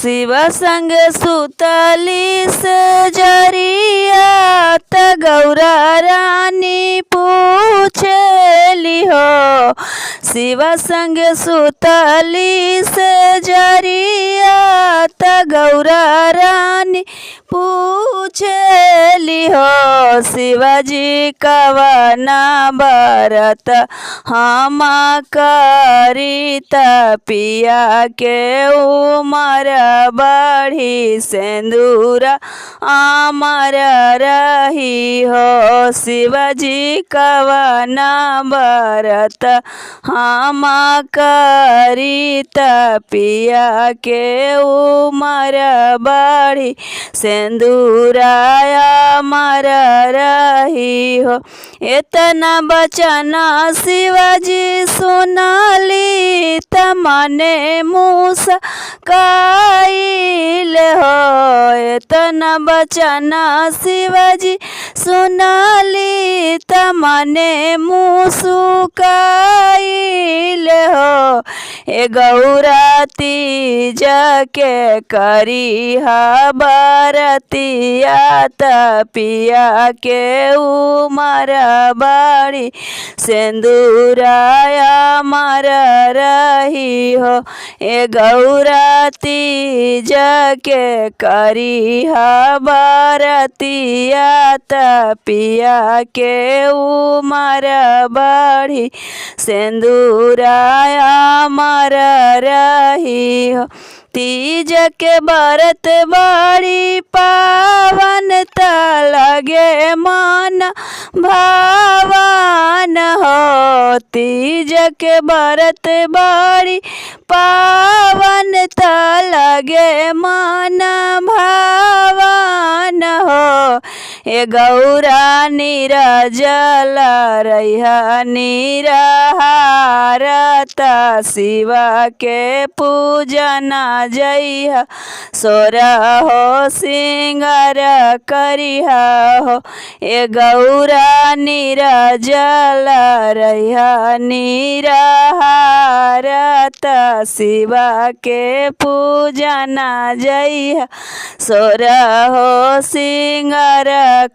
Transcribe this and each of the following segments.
शिव संग सुतली से जरिया त गौरा रानी पूछली हो। शिव संग सुतली से जरिया त गौरा रानी पूछली हो। शिवजी कवना बरत हम करी त पिया के उमर बढ़ी सिंदूर अमर रही हो। शिवजी कवना बरत हम करी त पिया के उमर बढ़ी सिंदूरा अमर रही हो। इतना बचन शिवजी सुनली त मने मुस्काइल हो। इतना बचन शिवजी सुनली त मने मुस्काइल हो। ए गौरा तीज के करी बरतिया त पिया के उमर बढ़ी सिंदूरा अमर रही हो। ए गौरा तीज के करी बरतिया त पिया के उमर बढ़ी सिंदूरा अमर रही हो। तीज के व्रत बड़ी पावन त लगे मन भावन हो। तीज के व्रत बड़ी पावन त लगे मन भावन हो। ए गौरा निरजल रहिया निराहार त शिव के पूजन जइहा सोरहो सिंगार करिहा हो। ए गौरा निरजल रहिया निराहार त शिव के पूजन जइहा सोरहो सिंगार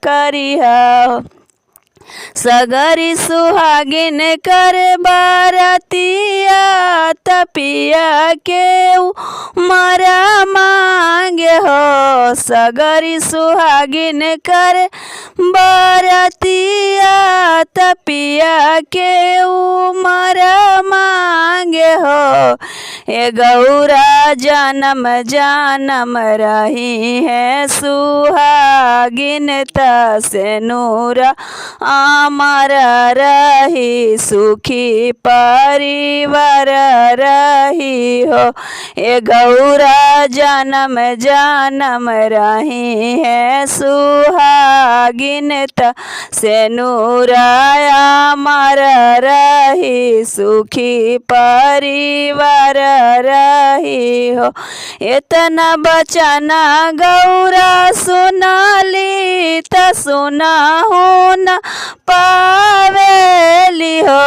करिहा हो। सगरी सुहागिन कर बरतिया त पिया के मरा मांगे हो। सगरी सुहागिन कर बरतिया त पिया के मरा मांगे हो। ए गौरा जन्म जन्म रही है सुहागिन त सिंदूर अमर रही सुखी परिवार रही हो। ए गौरा जन्म जन्म रही है सुहागिन त सिंदूर अमर रही सुखी परिवार रही हो। इतना बचन गौरा सुनली त सुनहु न पावेली हो।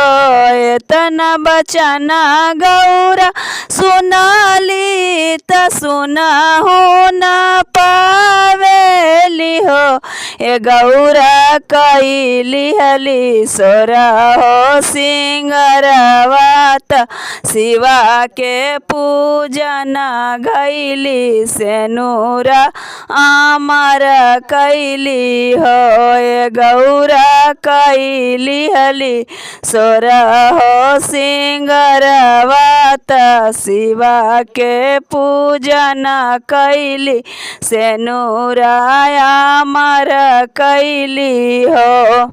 इतना बचन गौरा सुनली त सुनहु न पावेली हो। ए गौरा कैली हली सोरहो सिंगरवा त शिवा के पूजन गैली सिंदूर अमर कैली हो। ए गौरा कैली हली सोरहो सिंगरवा त शिवा के पूजन कैली सिंदूर अमर कैली हो।